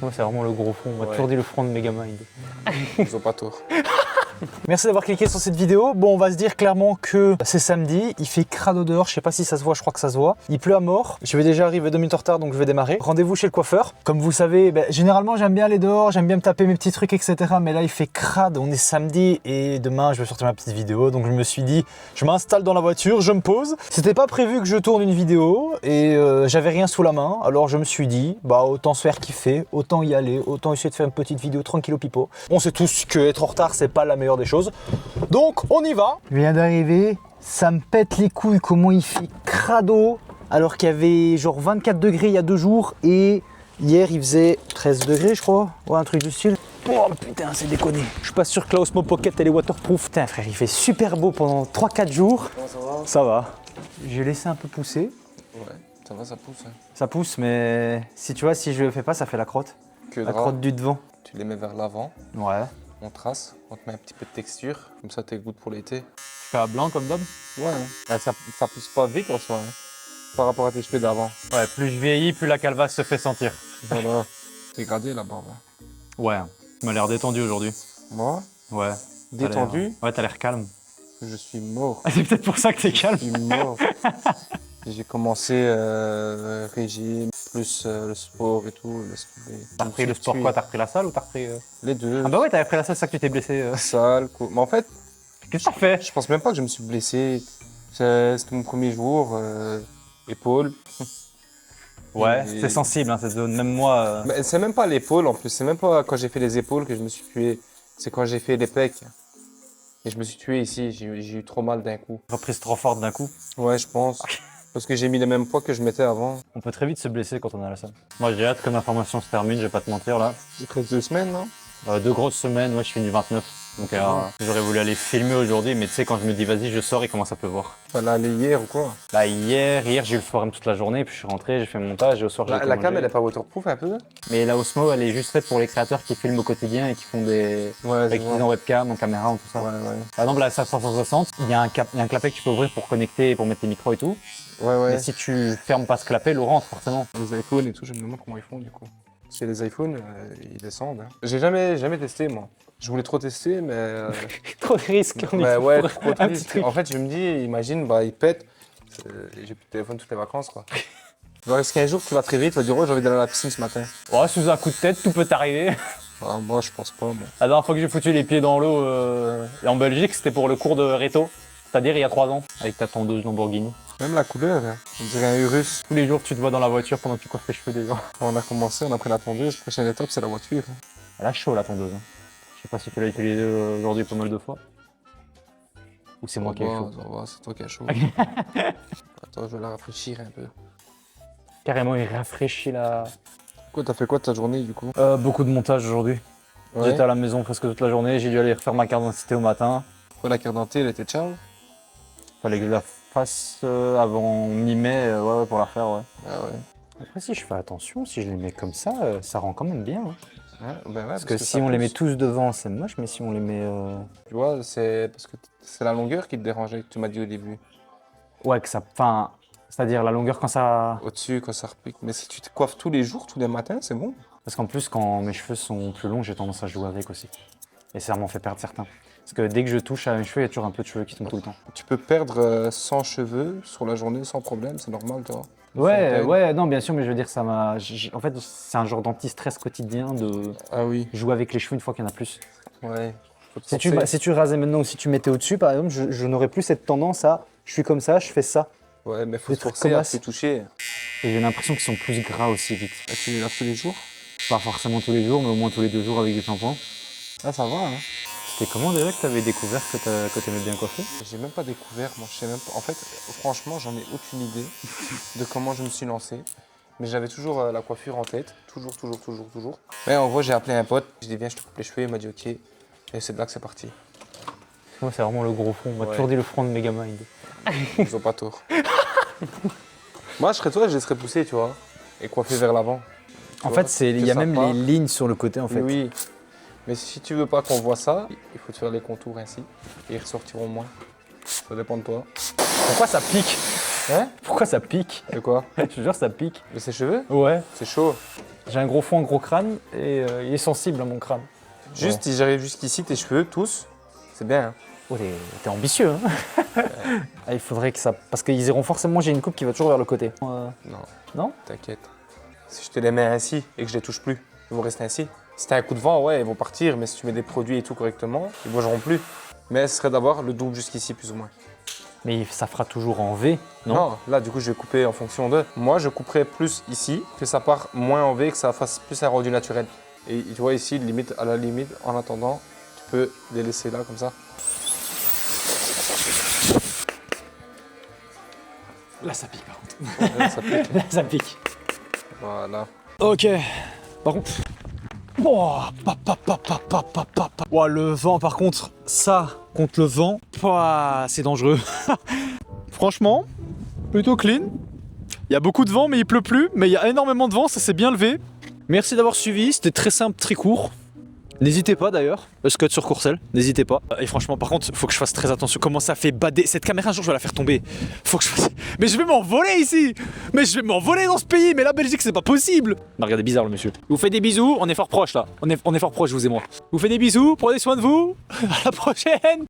Moi, c'est vraiment le gros front. On m'a toujours dit le front de Megamind. Ils ont pas tort. Merci d'avoir cliqué sur cette vidéo. Bon, on va se dire clairement que c'est samedi, il fait crado dehors, je sais pas si ça se voit, je crois que ça se voit. Il pleut à mort, je vais déjà arriver 2 minutes en retard donc je vais démarrer. Rendez-vous chez le coiffeur. Comme vous savez, généralement j'aime bien aller dehors, j'aime bien me taper mes petits trucs, etc. Mais là il fait crade, on est samedi et demain je vais sortir ma petite vidéo. Donc je me suis dit, je m'installe dans la voiture, je me pose. C'était pas prévu que je tourne une vidéo et j'avais rien sous la main. Alors je me suis dit, autant se faire kiffer, autant y aller, autant essayer de faire une petite vidéo tranquille au pipeau. On sait tous que être en retard c'est pas la meilleure des choses. Donc on y va. Je viens d'arriver, ça me pète les couilles comment il fait crado alors qu'il y avait genre 24 degrés il y a 2 jours et hier il faisait 13 degrés je crois, ouais un truc du style. Oh putain c'est déconné. Je suis pas sûr que la Osmo Pocket elle est waterproof. Putain frère il fait super beau pendant 3-4 jours. Comment ça va? Ça va. J'ai laissé un peu pousser. Ouais, ça va, ça pousse. Hein. Ça pousse mais si tu vois si je le fais pas ça fait la crotte. Que La crotte du devant. Tu les mets vers l'avant. Ouais. On trace, on te met un petit peu de texture, comme ça t'es good pour l'été. Tu fais à blanc comme d'hab? Ouais, hein. Ça pousse pas vite en soi, hein, par rapport à tes cheveux d'avant. Ouais, plus je vieillis, plus la calvasse se fait sentir. Voilà, dégradé la barbe. Ouais, tu m'as l'air détendu aujourd'hui. Moi, Ouais. détendu, Ouais, t'as l'air calme. je suis mort. Ah, c'est peut-être pour ça que t'es calme. Je suis mort. J'ai commencé régime, plus le sport et tout. T'as repris le sport quoi? T'as repris la salle ou t'as repris... Les deux. Ah bah ouais, t'avais repris la salle, c'est ça que tu t'es blessé. Salle, mais en fait, Qu'est-ce que t'as fait? je pense même pas que je me suis blessé. C'était mon premier jour, épaule. Ouais, Et- c'est sensible, hein, cette zone. Même moi... Mais c'est même pas l'épaule en plus, c'est même pas quand j'ai fait les épaules que je me suis tué. C'est quand j'ai fait les pecs. Et je me suis tué ici, j'ai eu trop mal d'un coup. reprise trop forte d'un coup. Ouais, je pense. Parce que j'ai mis les mêmes poids que je mettais avant. On peut très vite se blesser quand on est à la salle. Moi j'ai hâte que ma formation se termine, je vais pas te mentir là. Il te reste 2 semaines, non? 2 grosses semaines, ouais je finis 29. Donc j'aurais voulu aller filmer aujourd'hui, mais tu sais quand je me dis vas-y je sors, il commence à pleuvoir. Fallait aller hier ou quoi? Là hier j'ai eu le forum toute la journée, puis je suis rentré, j'ai fait mon montage et au soir j'ai La cam, elle est pas waterproof un peu? Mais la Osmo elle est juste faite pour les créateurs qui filment au quotidien et qui font des... Ouais, avec qui en webcam, en caméra, en tout ça. Ouais, ouais. Par exemple la 560, il y a un clapet que tu peux ouvrir pour connecter, pour mettre tes micros et tout. Ouais, ouais. Mais si tu fermes pas ce clapet, l'eau rentre forcément. Les iPhones et tout, je me demande comment ils font du coup. Parce que les iPhones, ils descendent. Hein. J'ai jamais testé moi. Je voulais trop tester, mais. Trop de risques. Mais ouais, pour trop de un risques. petit truc. En fait, je me dis, imagine, il pète. J'ai plus de téléphone toutes les vacances quoi. Il va rester qu'un jour, tu vas très vite, tu vas dire, oh, j'ai envie d'aller à la piscine ce matin. Ouais, sous un coup de tête, tout peut arriver. Ah, moi, je pense pas, moi. La dernière fois que j'ai foutu les pieds dans l'eau en Belgique, c'était pour le cours de Reto, c'est-à-dire il y a 3 ans, avec ta tondeuse Lamborghini. Même la couleur, hein. On dirait un Urus. Tous les jours, tu te vois dans la voiture pendant que tu coiffes les cheveux des gens. Quand on a commencé, on a pris la tondeuse, prochaine étape, c'est la voiture. Elle a chaud la tondeuse. Hein. Je sais pas si tu l'as utilisée aujourd'hui pas mal de fois. Ou c'est moi qui ai chaud. Ça va, c'est toi qui as chaud. Attends, je vais la rafraîchir un peu. Carrément, il rafraîchit la... Quoi, t'as fait quoi de ta journée du coup? Beaucoup de montage aujourd'hui. Ouais. J'étais à la maison presque toute la journée, j'ai dû aller refaire ma carte d'identité au matin. Quoi, la carte d'identité, elle était ciao? Fallait que je la fasse avant mi-mai, ouais, pour la refaire, ouais. Ah ouais. Après, si je fais attention, si je les mets comme ça, ça rend quand même bien. Hein. Ben ouais, Parce que si ça on les met pousse. tous devant, c'est moche, mais si on les met... Tu vois, c'est parce que c'est la longueur qui te dérangeait, que tu m'as dit au début. Ouais, que ça... Enfin, c'est-à-dire la longueur quand ça... Au-dessus, quand ça repique. Mais si tu te coiffes tous les jours, tous les matins, c'est bon. Parce qu'en plus, quand mes cheveux sont plus longs, j'ai tendance à jouer avec aussi. Et ça m'en fait perdre certains. Parce que dès que je touche à mes cheveux, il y a toujours un peu de cheveux qui tombent tout le temps. Tu peux perdre 100 cheveux sur la journée sans problème, c'est normal, tu vois. Ouais, non, bien sûr, mais je veux dire, ça m'a... En fait, c'est un genre d'anti-stress quotidien de Ah oui. jouer avec les cheveux une fois qu'il y en a plus. Ouais. Faut te Si tu, forcer. si tu rasais maintenant ou si tu mettais au-dessus, par exemple, je n'aurais plus cette tendance à... Je suis comme ça, je fais ça. Ouais, mais faut Des te trucs forcer comme à ça. se toucher. Et j'ai l'impression qu'ils sont plus gras aussi vite. Et tu les laves tous les jours? Pas forcément tous les jours, mais au moins tous les 2 jours avec du shampoing. Ah, ça va, hein. C'était comment déjà que tu avais découvert que t'aimais bien coiffer? J'ai même pas découvert, moi, je sais même pas. En fait, franchement, j'en ai aucune idée de comment je me suis lancé. Mais j'avais toujours la coiffure en tête. Toujours. Mais en gros, j'ai appelé un pote. Je lui ai dit, viens, je te coupe les cheveux. Il m'a dit, ok. Et c'est de là que c'est parti. Moi, c'est vraiment le gros front. On m'a toujours dit le front de Megamind. Ils ont pas tort. Moi, je serais toi, je laisserais pousser, tu vois. Et coiffer vers l'avant. En vois, fait, il y a que ça même part. les lignes sur le côté, en fait. Oui. Mais si tu veux pas qu'on voit ça, il faut te faire les contours ainsi. Et ils ressortiront moins. Ça dépend de toi. Pourquoi ça pique? Hein? Pourquoi ça pique? De quoi? Je te jure, ça pique. De ses cheveux? Ouais. C'est chaud. J'ai un gros fond, un gros crâne et il est sensible à mon crâne. Juste, si j'arrive jusqu'ici, tes cheveux, tous, c'est bien. Hein. Oh, t'es ambitieux, hein. Ah, il faudrait que ça... Parce qu'ils iront forcément, j'ai une coupe qui va toujours vers le côté. Non. Non? T'inquiète. Si je te les mets ainsi et que je les touche plus, ils vont rester ainsi. Si t'as un coup de vent, ouais, ils vont partir, mais si tu mets des produits et tout correctement, ils bougeront plus. Mais ce serait d'avoir le double jusqu'ici, plus ou moins. Mais ça fera toujours en V, non? Là, du coup, je vais couper en fonction de... Moi, je couperai plus ici, que ça part moins en V, que ça fasse plus un rendu naturel. Et tu vois ici, limite, à la limite, en attendant, tu peux les laisser là, comme ça. Là, ça pique, par contre. Ouais, ça pique. Là, ça pique. Voilà. Ok. Par contre... Oh, oh, le vent, par contre, ça, contre le vent, oh, c'est dangereux. Franchement, plutôt clean. Il y a beaucoup de vent, mais il pleut plus. Mais il y a énormément de vent, ça s'est bien levé. Merci d'avoir suivi, c'était très simple, très court. N'hésitez pas d'ailleurs, Scott sur Courcelles, n'hésitez pas. Et franchement, par contre, faut que je fasse très attention. Comment ça fait bader cette caméra, un jour je vais la faire tomber. Faut que je fasse... Mais je vais m'envoler ici. Mais je vais m'envoler dans ce pays. Mais la Belgique, c'est pas possible. Bah regardez, bizarre le monsieur. Je vous fais des bisous, on est fort proche là. On est fort proche, vous et moi. Je vous fais des bisous, prenez soin de vous. À la prochaine.